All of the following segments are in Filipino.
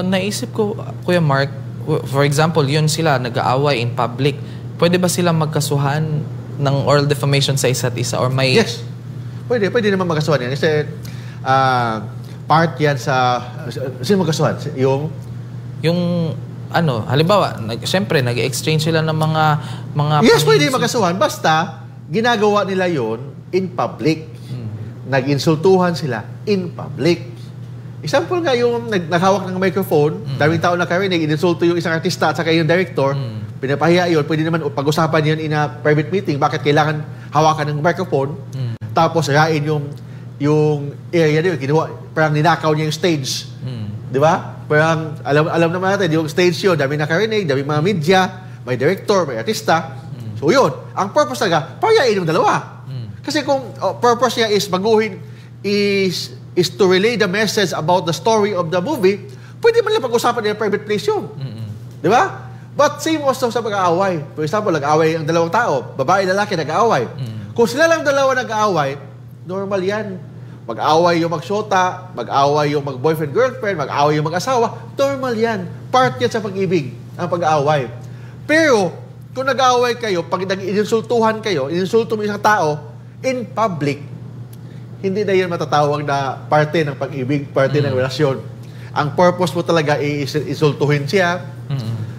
Naisip ko, Kuya Mark, for example, yun sila, nag-aaway in public. Pwede ba sila magkasuhan ng oral defamation sa isa't isa? Or may... Yes. Pwede naman magkasuhan yan. Kasi part yan sa... Sino magkasuhan? Yung halimbawa, siyempre, nag-exchange sila ng mga Yes, pwede magkasuhan. Basta, ginagawa nila yon in public. Nag-insultuhan sila in public. Example nga yung naghawak ng microphone, daming tao nakarinig, ininsulto yung isang artista at saka yung director, pinapahiya yun, pwede naman pag-usapan yun in a private meeting, bakit kailangan hawakan ng microphone, tapos rain yung area nyo, parang ninakaw niya yung stage. Di ba? Parang alam naman natin, yung stage yun, daming nakarinig, daming mga media, may director, may artista. So yun, ang purpose talaga, pahiyain yung dalawa. Kasi kung purpose niya is baguhin, is to relay the message about the story of the movie, pwede man lang pag-usapan nila private place yun. Di ba? But same also sa pag-aaway. For example, nag-aaway ang dalawang tao, babae, lalaki, nag-aaway. Kung sila lang dalawa nag-aaway, normal yan. Mag-aaway yung mag-shota, mag-aaway yung mag-boyfriend, girlfriend, mag-aaway yung mag-asawa, normal yan. Part yan sa pag-ibig, ang pag-aaway. Pero, kung nag-aaway kayo, pag nag-insultuhan kayo, ininsulto mo isang tao, in public, hindi na yan matatawag na parte ng pag-ibig, parte ng relasyon. Ang purpose mo talaga is insultuhin siya,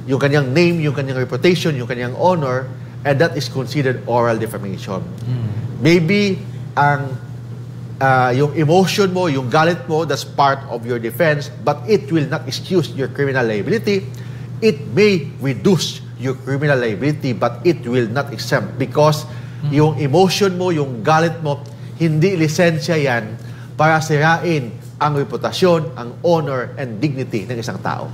yung kanyang name, yung kanyang reputation, yung kanyang honor, and that is considered oral defamation. Maybe yung emotion mo, yung galit mo, that's part of your defense, but it will not excuse your criminal liability. It may reduce your criminal liability, but it will not exempt because yung emotion mo, yung galit mo, hindi lisensya yan para sirain ang reputasyon, ang honor, and dignity ng isang tao.